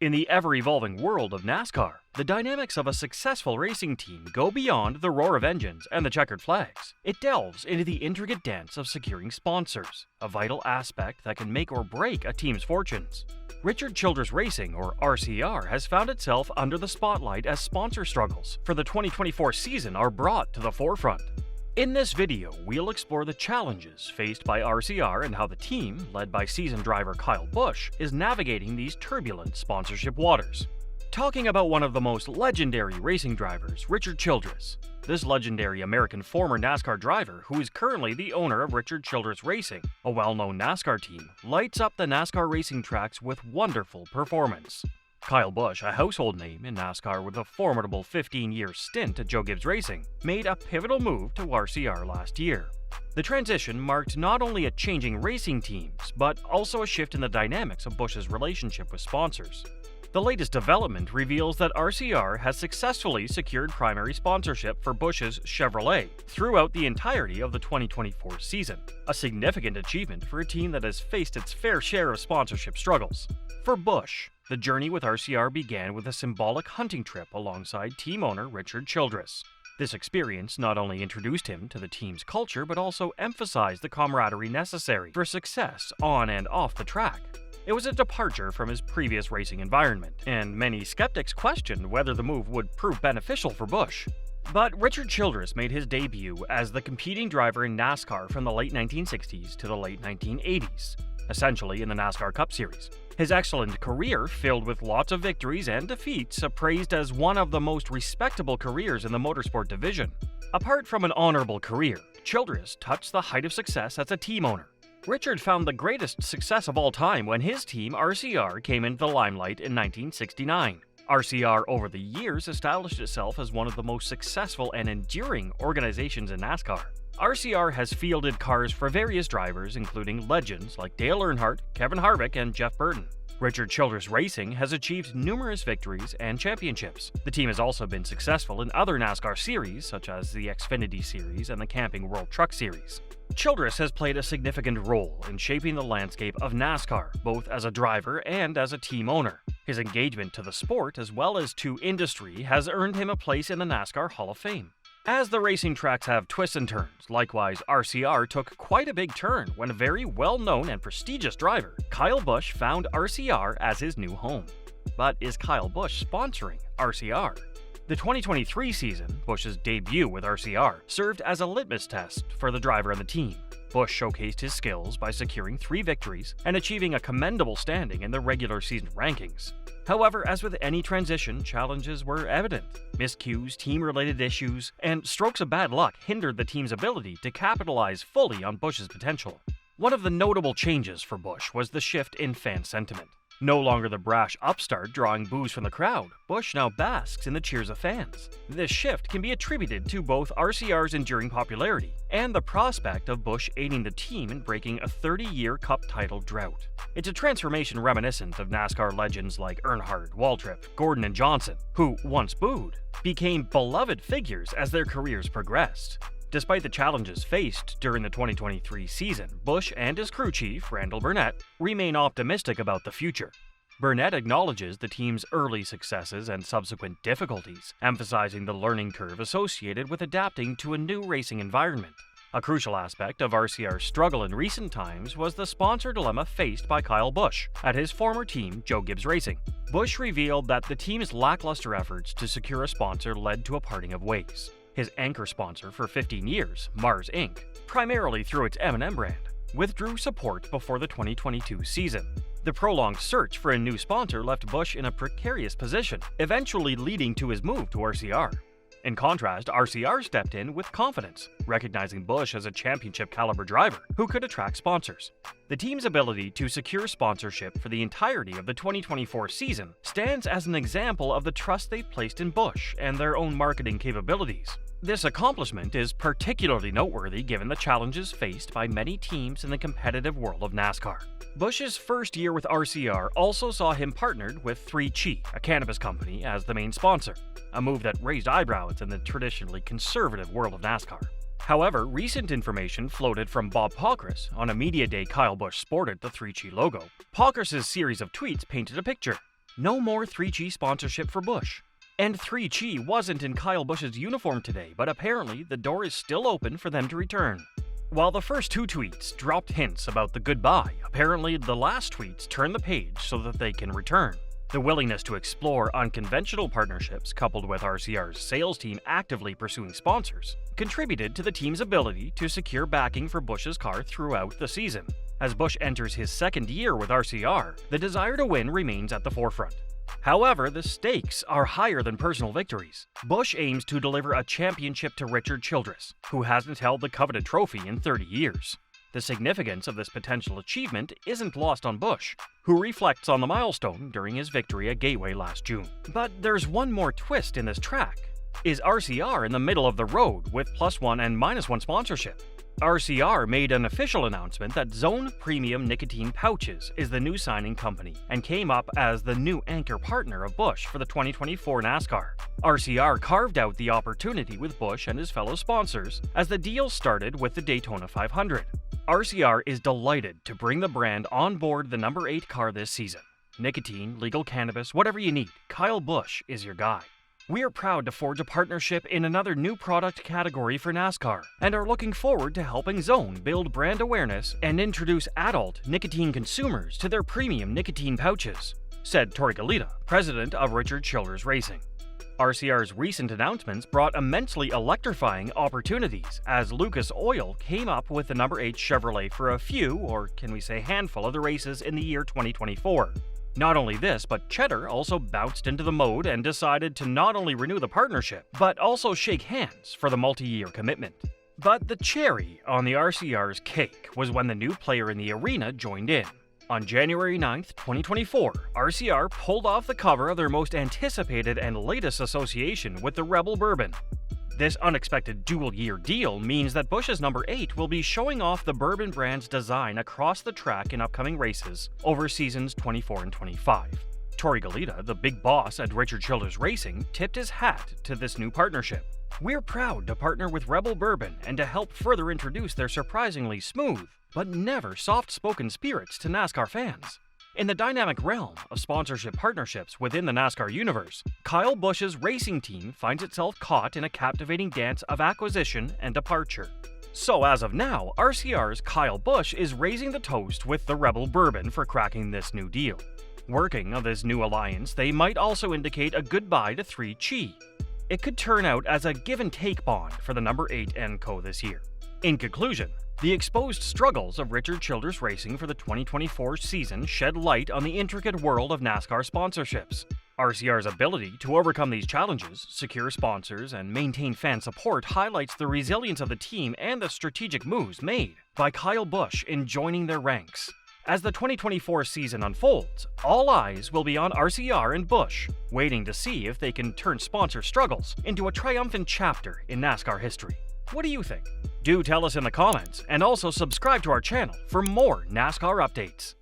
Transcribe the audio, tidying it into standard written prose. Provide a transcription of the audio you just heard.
In the ever-evolving world of NASCAR, the dynamics of a successful racing team go beyond the roar of engines and the checkered flags. It delves into the intricate dance of securing sponsors, a vital aspect that can make or break a team's fortunes. Richard Childress Racing, or RCR, has found itself under the spotlight as sponsor struggles for the 2024 season are brought to the forefront. In this video, we'll explore the challenges faced by RCR and how the team, led by seasoned driver Kyle Busch, is navigating these turbulent sponsorship waters. Talking about one of the most legendary racing drivers, Richard Childress. This legendary American former NASCAR driver, who is currently the owner of Richard Childress Racing, a well-known NASCAR team, lights up the NASCAR racing tracks with wonderful performance. Kyle Busch, a household name in NASCAR with a formidable 15-year stint at Joe Gibbs Racing, made a pivotal move to RCR last year. The transition marked not only a changing racing teams, but also a shift in the dynamics of Busch's relationship with sponsors. The latest development reveals that RCR has successfully secured primary sponsorship for Busch's Chevrolet throughout the entirety of the 2024 season, a significant achievement for a team that has faced its fair share of sponsorship struggles. For Busch, the journey with RCR began with a symbolic hunting trip alongside team owner Richard Childress. This experience not only introduced him to the team's culture, but also emphasized the camaraderie necessary for success on and off the track. It was a departure from his previous racing environment, and many skeptics questioned whether the move would prove beneficial for Busch. But Richard Childress made his debut as the competing driver in NASCAR from the late 1960s to the late 1980s, essentially in the NASCAR Cup Series. His excellent career, filled with lots of victories and defeats, appraised as one of the most respectable careers in the motorsport division. Apart from an honorable career, Childress touched the height of success as a team owner. Richard found the greatest success of all time when his team, RCR, came into the limelight in 1969. RCR over the years established itself as one of the most successful and enduring organizations in NASCAR. RCR has fielded cars for various drivers, including legends like Dale Earnhardt, Kevin Harvick, and Jeff Burton. Richard Childress Racing has achieved numerous victories and championships. The team has also been successful in other NASCAR series, such as the Xfinity Series and the Camping World Truck Series. Childress has played a significant role in shaping the landscape of NASCAR, both as a driver and as a team owner. His engagement to the sport as well as to industry has earned him a place in the NASCAR Hall of Fame. As the racing tracks have twists and turns, likewise RCR took quite a big turn when a very well-known and prestigious driver, Kyle Busch, found RCR as his new home. But is Kyle Busch sponsoring RCR? The 2023 season, Busch's debut with RCR, served as a litmus test for the driver and the team. Busch showcased his skills by securing 3 victories and achieving a commendable standing in the regular season rankings. However, as with any transition, challenges were evident. Miscues, team-related issues, and strokes of bad luck hindered the team's ability to capitalize fully on Busch's potential. One of the notable changes for Busch was the shift in fan sentiment. No longer the brash upstart drawing boos from the crowd, Busch now basks in the cheers of fans. This shift can be attributed to both RCR's enduring popularity and the prospect of Busch aiding the team in breaking a 30-year Cup title drought. It's a transformation reminiscent of NASCAR legends like Earnhardt, Waltrip, Gordon, and Johnson, who, once booed, became beloved figures as their careers progressed. Despite the challenges faced during the 2023 season, Busch and his crew chief, Randall Burnett, remain optimistic about the future. Burnett acknowledges the team's early successes and subsequent difficulties, emphasizing the learning curve associated with adapting to a new racing environment. A crucial aspect of RCR's struggle in recent times was the sponsor dilemma faced by Kyle Busch at his former team, Joe Gibbs Racing. Busch revealed that the team's lackluster efforts to secure a sponsor led to a parting of ways. His anchor sponsor for 15 years, Mars Inc., primarily through its M&M brand, withdrew support before the 2022 season. The prolonged search for a new sponsor left Busch in a precarious position, eventually leading to his move to RCR. In contrast, RCR stepped in with confidence, recognizing Busch as a championship-caliber driver who could attract sponsors. The team's ability to secure sponsorship for the entirety of the 2024 season stands as an example of the trust they've placed in Busch and their own marketing capabilities. This accomplishment is particularly noteworthy given the challenges faced by many teams in the competitive world of NASCAR. Busch's first year with RCR also saw him partnered with 3Chi, a cannabis company, as the main sponsor, a move that raised eyebrows in the traditionally conservative world of NASCAR. However, recent information floated from Bob Pockrass on a media day Kyle Busch sported the 3Chi logo. Pockrass' series of tweets painted a picture. No more 3G sponsorship for Busch. And 3G wasn't in Kyle Busch's uniform today, but apparently the door is still open for them to return. While the first two tweets dropped hints about the goodbye, apparently the last tweets turned the page so that they can return. The willingness to explore unconventional partnerships, coupled with RCR's sales team actively pursuing sponsors, contributed to the team's ability to secure backing for Busch's car throughout the season. As Busch enters his second year with RCR, the desire to win remains at the forefront. However, the stakes are higher than personal victories. Busch aims to deliver a championship to Richard Childress, who hasn't held the coveted trophy in 30 years. The significance of this potential achievement isn't lost on Busch, who reflects on the milestone during his victory at Gateway last June. But there's one more twist in this track. Is RCR in the middle of the road with +1 and -1 sponsorship? RCR made an official announcement that Zone Premium Nicotine Pouches is the new signing company and came up as the new anchor partner of Busch for the 2024 NASCAR. RCR carved out the opportunity with Busch and his fellow sponsors as the deal started with the Daytona 500. RCR is delighted to bring the brand on board the number 8 car this season. Nicotine, legal cannabis, whatever you need, Kyle Busch is your guy. We are proud to forge a partnership in another new product category for NASCAR and are looking forward to helping Zone build brand awareness and introduce adult nicotine consumers to their premium nicotine pouches, said Tori Galita, president of Richard Childress Racing. RCR's recent announcements brought immensely electrifying opportunities as Lucas Oil came up with the number 8 Chevrolet for a few, or can we say handful, of the races in the year 2024. Not only this, but Cheddar also bounced into the mode and decided to not only renew the partnership, but also shake hands for the multi-year commitment. But the cherry on the RCR's cake was when the new player in the arena joined in. On January 9th, 2024, RCR pulled off the cover of their most anticipated and latest association with the Rebel Bourbon. This unexpected dual-year deal means that Busch's number 8 will be showing off the Bourbon brand's design across the track in upcoming races over seasons 24 and 25. Tori Galita, the big boss at Richard Childress Racing, tipped his hat to this new partnership. We're proud to partner with Rebel Bourbon and to help further introduce their surprisingly smooth, but never soft-spoken spirits to NASCAR fans. In the dynamic realm of sponsorship partnerships within the NASCAR universe, Kyle Busch's racing team finds itself caught in a captivating dance of acquisition and departure. So as of now, RCR's Kyle Busch is raising the toast with the Rebel Bourbon for cracking this new deal. Working on this new alliance, they might also indicate a goodbye to 3G. It could turn out as a give-and-take bond for the number 8 and co this year. In conclusion, the exposed struggles of Richard Childress Racing for the 2024 season shed light on the intricate world of NASCAR sponsorships. RCR's ability to overcome these challenges, secure sponsors, and maintain fan support highlights the resilience of the team and the strategic moves made by Kyle Busch in joining their ranks. As the 2024 season unfolds, all eyes will be on RCR and Busch, waiting to see if they can turn sponsor struggles into a triumphant chapter in NASCAR history. What do you think? Do tell us in the comments, and also subscribe to our channel for more NASCAR updates.